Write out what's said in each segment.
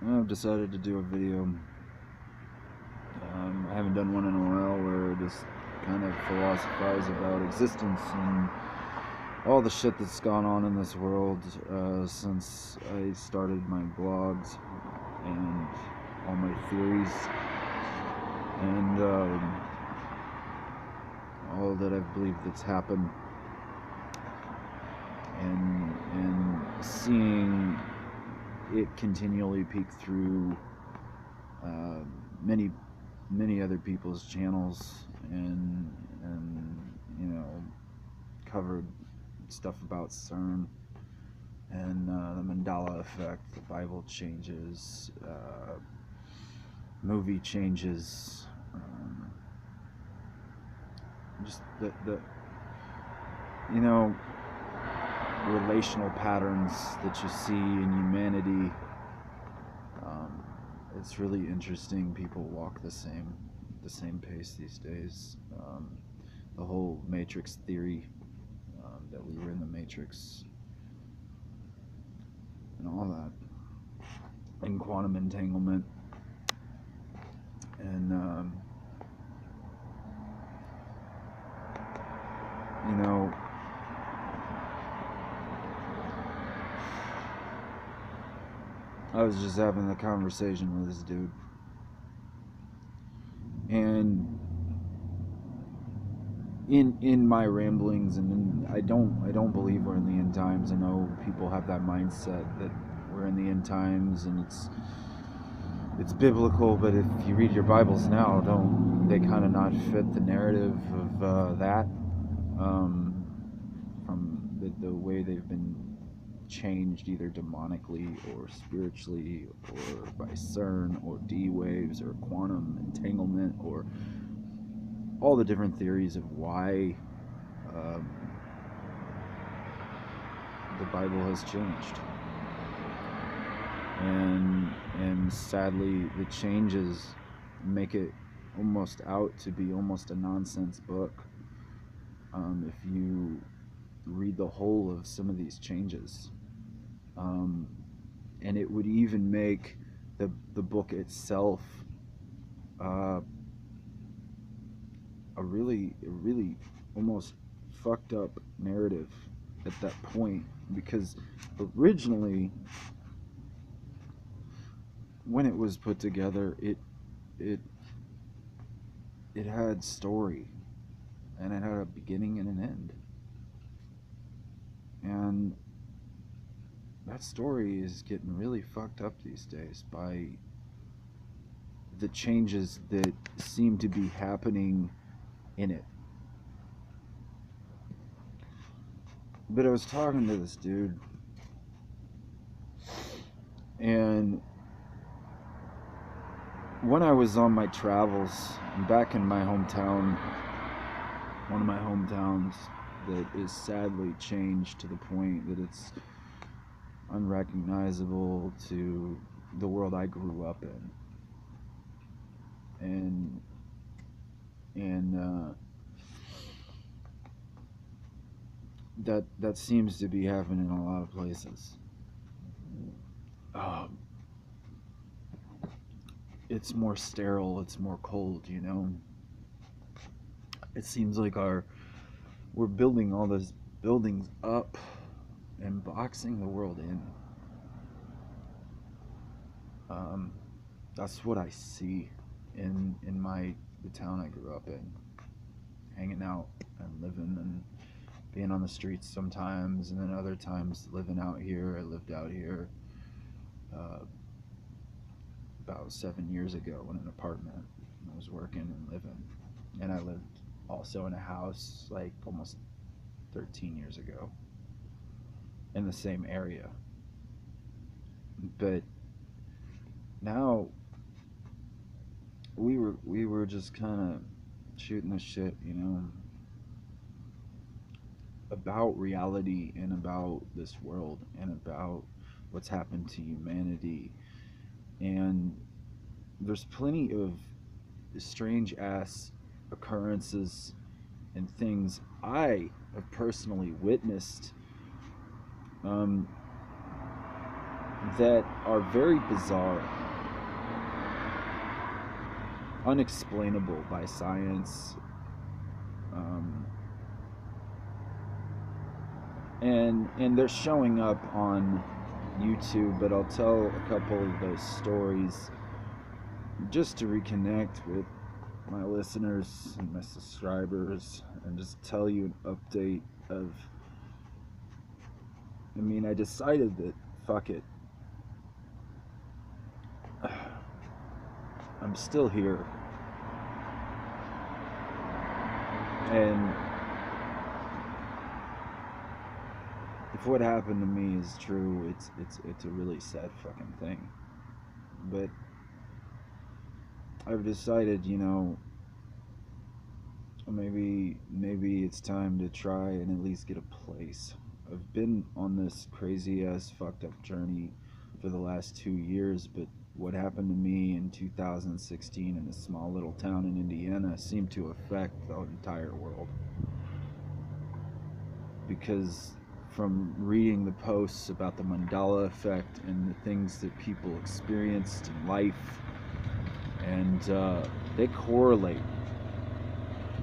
I've decided to do a video. I haven't done one in a while where I just kind of philosophize about existence and all the shit that's gone on in this world since I started my blogs and all my theories and all that I've believed that's happened, and seeing it continually peek through many other people's channels and covered stuff about CERN and the Mandela effect, the Bible changes, movie changes, just the relational patterns that you see in humanity. It's really interesting. People walk the same pace these days. The whole Matrix theory, that we were in the Matrix and all that, and quantum entanglement, and I was just having a conversation with this dude, and in my ramblings, and I don't believe we're in the end times. I know people have that mindset that we're in the end times, and it's biblical, but if you read your Bibles now, don't they kind of not fit the narrative of that, from the way they've been changed either demonically or spiritually or by CERN or D waves or quantum entanglement or all the different theories of why the Bible has changed. And sadly, the changes make it almost out to be almost a nonsense book if you read the whole of some of these changes. And it would even make the book itself a really almost fucked up narrative at that point, because originally when it was put together, it had story, and it had a beginning and an end, and that story is getting really fucked up these days by the changes that seem to be happening in it. But I was talking to this dude, and when I was on my travels back in my hometown, one of my hometowns that is sadly changed to the point that it's unrecognizable to the world I grew up in, and that seems to be happening in a lot of places. It's more sterile, it's more cold, It seems like we're building all those buildings up and boxing the world in. That's what I see in the town I grew up in, hanging out and living and being on the streets sometimes, and then other times living out here. I lived out here about 7 years ago in an apartment. I was working and living, and I lived also in a house like almost 13 years ago in the same area. But now we were just kind of shooting the shit, about reality and about this world and about what's happened to humanity. And there's plenty of strange ass occurrences and things I have personally witnessed that are very bizarre, unexplainable by science, and they're showing up on YouTube. But I'll tell a couple of those stories just to reconnect with my listeners and my subscribers, and just tell you an update of. I mean, I decided that fuck it. I'm still here. And if what happened to me is true, it's a really sad fucking thing. But I've decided, maybe it's time to try and at least get a place. I've been on this crazy ass fucked up journey for the last 2 years, but what happened to me in 2016 in a small little town in Indiana seemed to affect the entire world. Because from reading the posts about the Mandela effect and the things that people experienced in life, and they correlate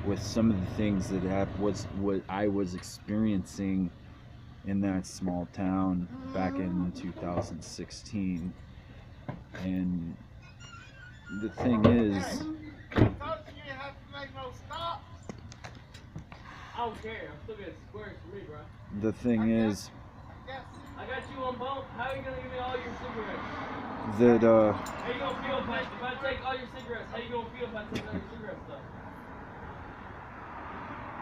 with some of the things that was what I was experiencing in that small town back in 2016. And the thing is, I don't care. I'm still getting squares for me, bro. The thing is, I got you on both. How are you gonna give me all your cigarettes? that How you gonna feel if I take all your cigarettes? How you gonna feel if I take all your cigarettes, though?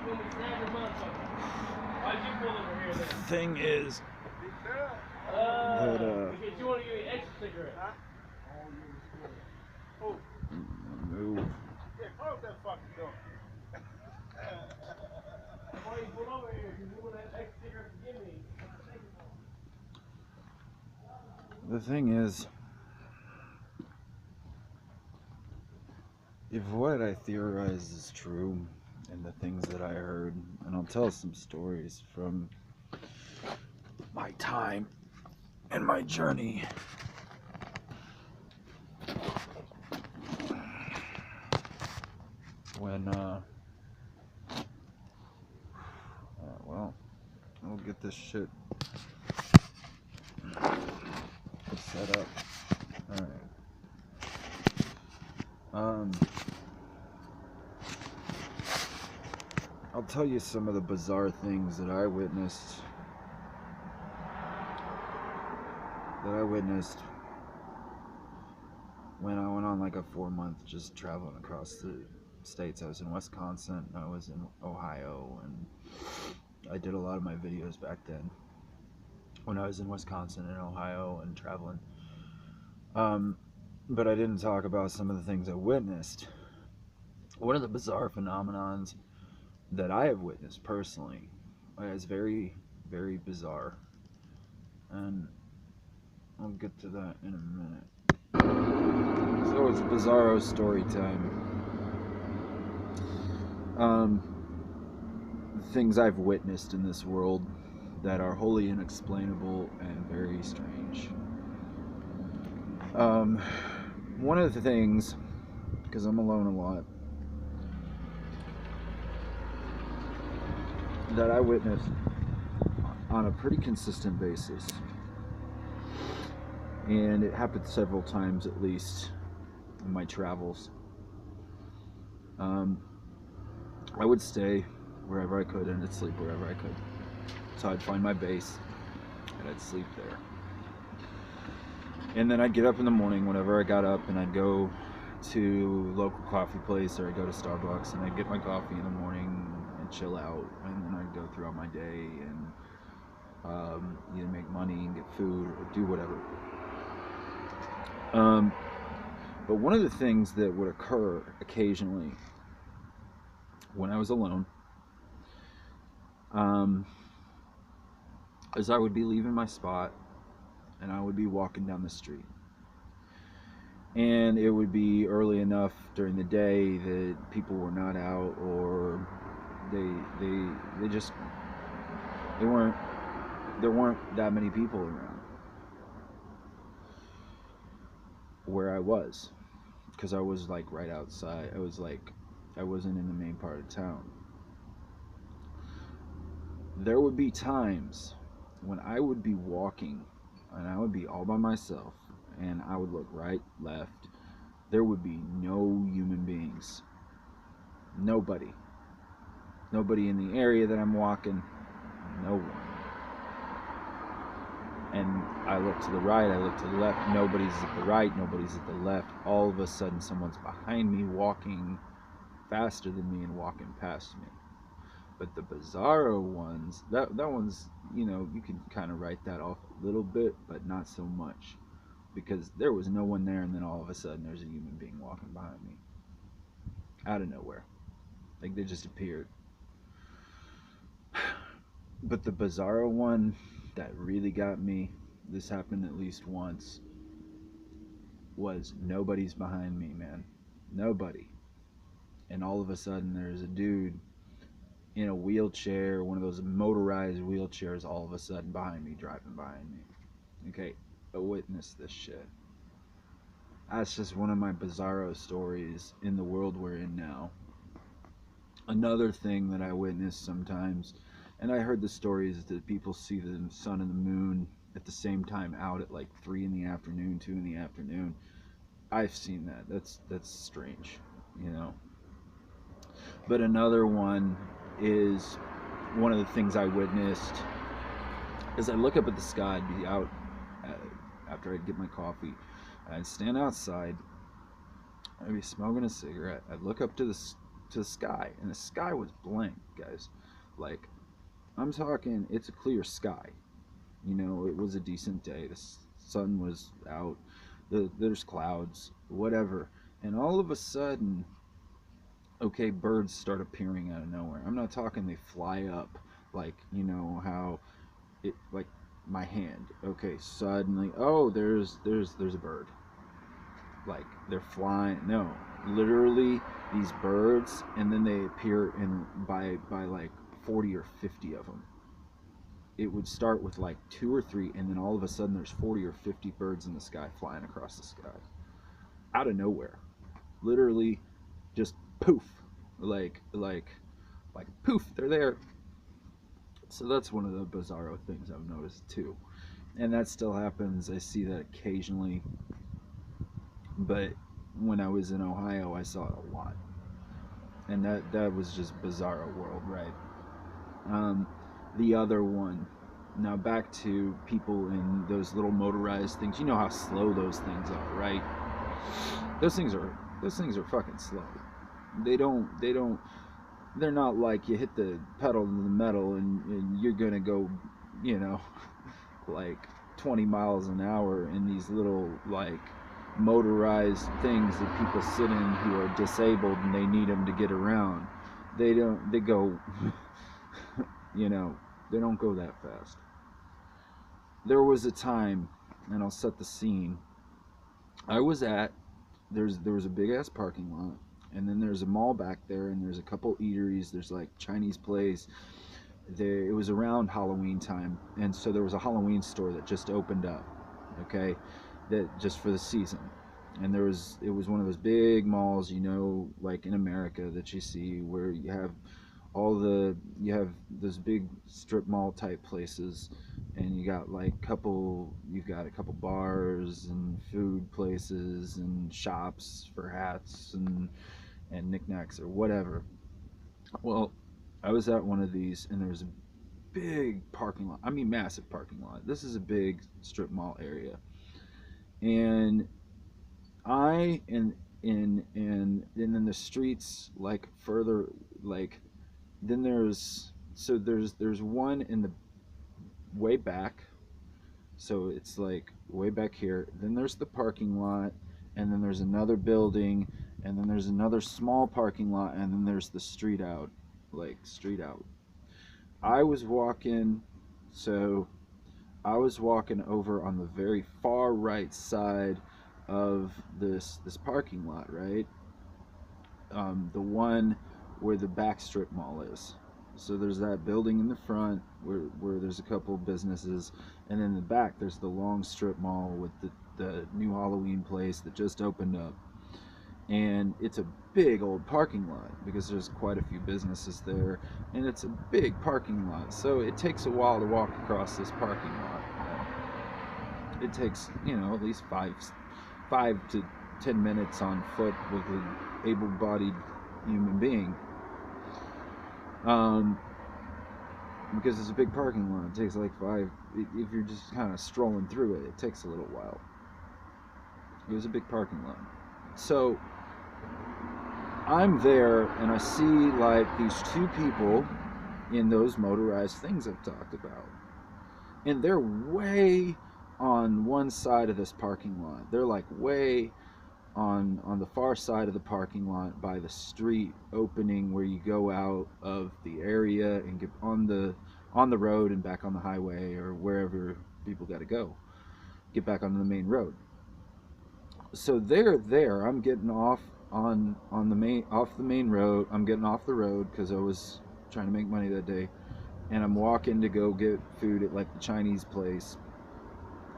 You want me to stab your motherfucker? Why'd you pull over here then? the thing is Because you want to give me extra cigarettes. Oh. move. Yeah, close that fucking door. Why you pull over here? Because you want that extra cigarette to give me. The thing is, if what I theorize is true, and the things that I heard, and I'll tell some stories from my time and my journey. When, well, we'll get this shit set up. Alright. I'll tell you some of the bizarre things that I witnessed. When I went on like a 4-month just traveling across the states. I was in Wisconsin, I was in Ohio, and I did a lot of my videos back then when I was in Wisconsin and Ohio and traveling. But I didn't talk about some of the things I witnessed. One of the bizarre phenomenons that I have witnessed personally is very, very bizarre, and I'll get to that in a minute. So it's Bizarro story time. Things I've witnessed in this world that are wholly inexplainable and very strange. One of the things, because I'm alone a lot, that I witnessed on a pretty consistent basis, and it happened several times at least in my travels. I would stay wherever I could and I'd sleep wherever I could. So I'd find my base and I'd sleep there. And then I'd get up in the morning whenever I got up, and I'd go to a local coffee place, or I'd go to Starbucks and I'd get my coffee in the morning and chill out, and then I'd go throughout my day and either make money and get food or do whatever. But one of the things that would occur occasionally when I was alone is I would be leaving my spot and I would be walking down the street, and it would be early enough during the day that people were not out, or there weren't that many people around. where I was, because I was like right outside. I wasn't in the main part of town. There would be times when I would be walking and I would be all by myself and I would look right, left. There would be no human beings. Nobody. Nobody in the area that I'm walking. No one. And I look to the right, I look to the left. Nobody's at the right, nobody's at the left. All of a sudden, someone's behind me walking faster than me and walking past me. But the Bizarro ones, that one's, you know, you can kind of write that off a little bit, but not so much. Because there was no one there, and then all of a sudden there's a human being walking behind me. Out of nowhere. Like they just appeared. But the Bizarro one that really got me, this happened at least once, was nobody's behind me, man. Nobody. And all of a sudden there's a dude in a wheelchair, one of those motorized wheelchairs, all of a sudden behind me, driving behind me. Okay, I witnessed this shit. That's just one of my Bizarro stories in the world we're in now. Another thing that I witness sometimes, and I heard the stories that people see the sun and the moon at the same time out at like 3 in the afternoon, 2 in the afternoon. I've seen that. That's strange, you know. But another one is one of the things I witnessed is I look up at the sky. I'd be out after I'd get my coffee. I'd stand outside. I'd be smoking a cigarette. I'd look up to the sky, and the sky was blank, guys. Like, I'm talking, it's a clear sky. You know, it was a decent day. The sun was out. There's clouds, whatever. And all of a sudden, okay, birds start appearing out of nowhere. I'm not talking they fly up like, you know, how it, like my hand. Okay, suddenly, oh, there's a bird. Like they're flying. No, literally these birds, and then they appear in by like 40 or 50 of them. It would start with like 2 or 3, and then all of a sudden there's 40 or 50 birds in the sky flying across the sky out of nowhere. Literally just poof, like poof, they're there. So that's one of the Bizarro things I've noticed too, and that still happens. I see that occasionally, but when I was in Ohio I saw it a lot, and that was just Bizarro world, right? The other one, now back to people in those little motorized things. You know how slow those things are, right? Those things are fucking slow. They're not like you hit the pedal to the metal and you're gonna go, you know, like 20 miles an hour in these little like motorized things that people sit in who are disabled and they need them to get around. They go you know, they don't go that fast. There was a time, and I'll set the scene. I was at there was a big ass parking lot, and then there's a mall back there, and there's a couple eateries. There's like Chinese place. It was around Halloween time, and so there was a Halloween store that just opened up. Okay, that just for the season. And it was one of those big malls, you know, like in America that you see where you have those big strip mall type places, and you've got a couple bars and food places and shops for hats and knickknacks or whatever. Well, I was at one of these, and there was a big parking lot. I mean, massive parking lot. This is a big strip mall area, and I and then the streets like further like then there's one in the way back, so it's like way back here. Then there's the parking lot, and then there's another building, and then there's another small parking lot, and then there's the street out. I was walking so I was walking over on the very far right side of this parking lot, right? The one where the backstrip mall is. So there's that building in the front, where there's a couple businesses, and in the back there's the long strip mall with the new Halloween place that just opened up. And it's a big old parking lot because there's quite a few businesses there, and it's a big parking lot, so it takes a while to walk across this parking lot. It takes, at least 5 to 10 minutes on foot with an able-bodied human being, because it's a big parking lot. It takes like 5. If you're just kind of strolling through it, it takes a little while. It was a big parking lot. So I'm there, and I see like these 2 people in those motorized things I've talked about, and they're way on one side of this parking lot. They're like way on the far side of the parking lot by the street opening where you go out of the area and get on the road and back on the highway or wherever people got to go, get back onto the main road. So they're there. I'm getting off on the main road. I'm getting off the road because I was trying to make money that day, and I'm walking to go get food at like the Chinese place,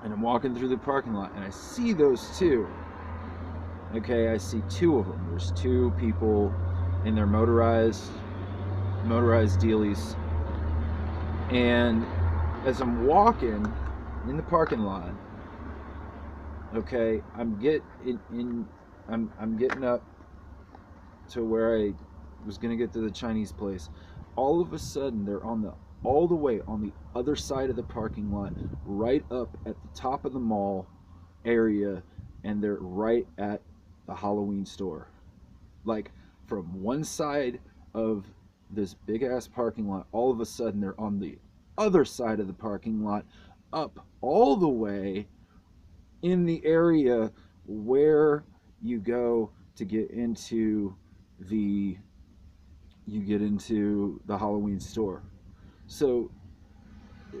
and I'm walking through the parking lot, and I see those 2. Okay, I see 2 of them. There's 2 people in their motorized dealies, and as I'm walking in the parking lot, okay, I'm getting up to where I was gonna get to the Chinese place. All of a sudden, they're all the way on the other side of the parking lot, right up at the top of the mall area, and they're right at the Halloween store. Like, from one side of this big ass parking lot, all of a sudden they're on the other side of the parking lot, up all the way in the area where you go to get into the Halloween store. So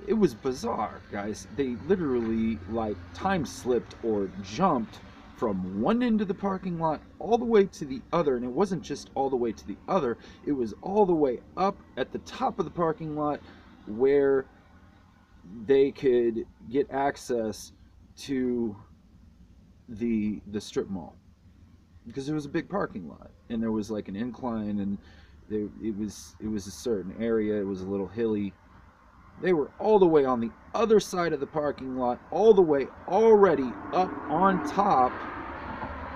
it was bizarre, guys. They literally like time slipped or jumped from one end of the parking lot all the way to the other, and it wasn't just all the way to the other, it was all the way up at the top of the parking lot where they could get access to the strip mall, because it was a big parking lot and there was like an incline, and it was a certain area. It was a little hilly. They were all the way on the other side of the parking lot, all the way already up on top,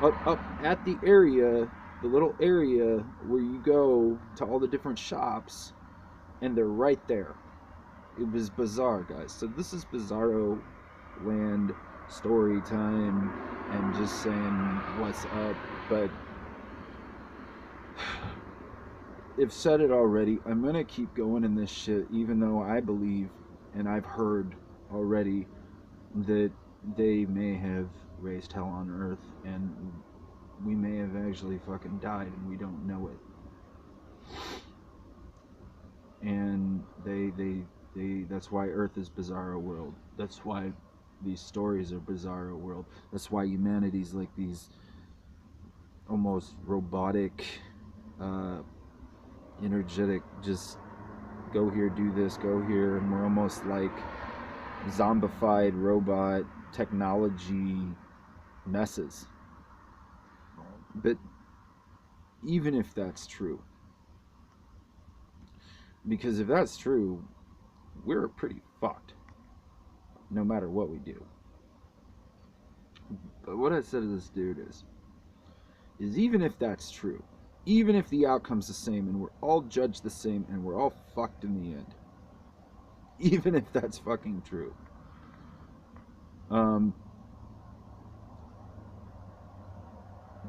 up at the area, the little area where you go to all the different shops, and they're right there. It was bizarre, guys. So this is Bizarro Land story time, and just saying what's up. But I've said it already, I'm gonna keep going in this shit, even though I believe, and I've heard already, that they may have raised hell on earth, and we may have actually fucking died and we don't know it. And that's why Earth is Bizarro World. That's why these stories are Bizarro World. That's why humanity's like these almost robotic, energetic, just go here, do this, go here, and we're almost like zombified robot technology messes. But even if that's true, because if that's true, we're pretty fucked no matter what we do. But what I said to this dude is even if that's true, even if the outcome's the same and we're all judged the same and we're all fucked in the end, even if that's fucking true,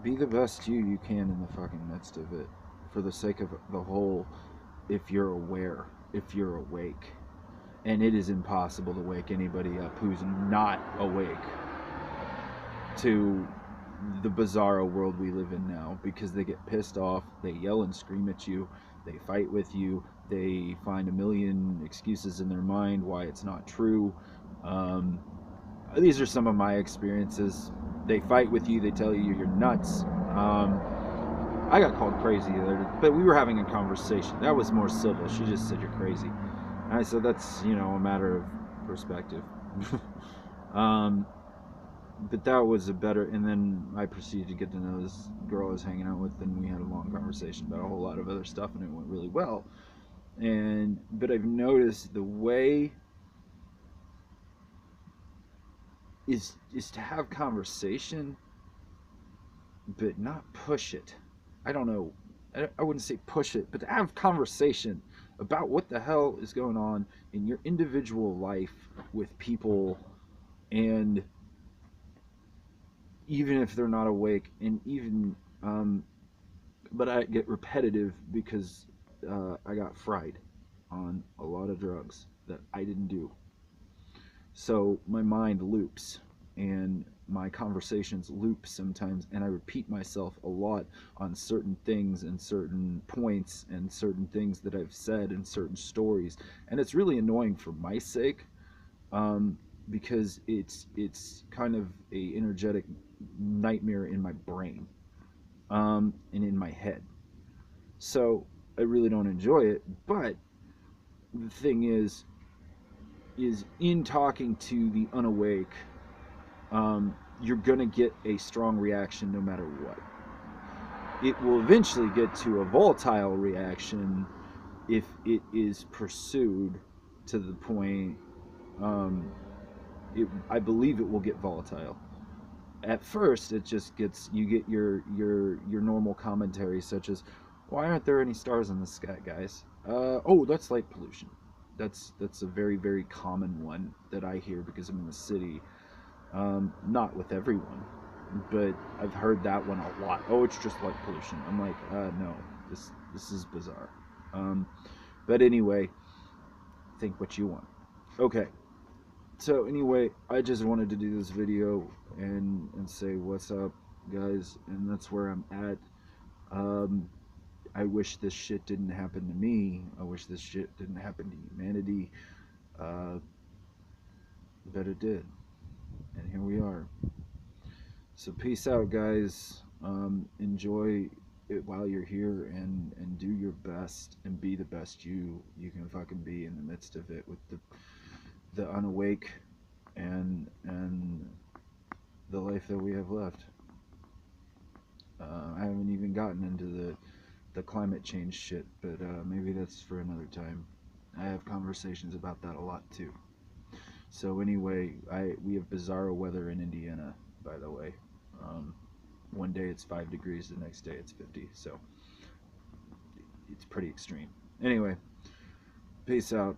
be the best you can in the fucking midst of it, for the sake of the whole. If you're aware, if you're awake, and it is impossible to wake anybody up who's not awake to the bizarro world we live in now, because they get pissed off, they yell and scream at you, they fight with you, they find a million excuses in their mind why it's not true. These are some of my experiences. They fight with you, they tell you you're nuts. I got called crazy the other day, but we were having a conversation. That was more civil. She just said you're crazy. I said that's, you know, a matter of perspective. um, but that was a better. And then I proceeded to get to know this girl I was hanging out with, and we had a long conversation about a whole lot of other stuff, and it went really well. But I've noticed the way is to have conversation, but not push it. I don't know. I wouldn't say push it, but to have conversation about what the hell is going on in your individual life with people, and even if they're not awake, and even but I get repetitive because I got fried on a lot of drugs that I didn't do. So my mind loops, and my conversations loop sometimes, and I repeat myself a lot on certain things and certain points and certain things that I've said and certain stories, and it's really annoying for my sake, um, because it's kind of a energetic nightmare in my brain, and in my head. So I really don't enjoy it. But the thing is in talking to the unawake, you're gonna get a strong reaction no matter what. It will eventually get to a volatile reaction if it is pursued to the point. Um, I believe it will get volatile. At first, it just gets, you get your normal commentary, such as, "Why aren't there any stars in the sky, guys?" Oh, that's light pollution. That's a very very common one that I hear because I'm in the city. Not with everyone, but I've heard that one a lot. "Oh, it's just light pollution." I'm like, no, this is bizarre. Um, but anyway, think what you want. Okay. So anyway, I just wanted to do this video and say what's up, guys, and that's where I'm at. Um, I wish this shit didn't happen to me. I wish this shit didn't happen to humanity. Uh, but it did, and here we are. So peace out, guys. Enjoy it while you're here, and do your best and be the best you can fucking be in the midst of it with the unawake and the life that we have left. I haven't even gotten into the climate change shit, but maybe that's for another time. I have conversations about that a lot too. So anyway, we have bizarro weather in Indiana, by the way. Um, one day it's 5 degrees, the next day it's 50. So it's pretty extreme. Anyway, peace out.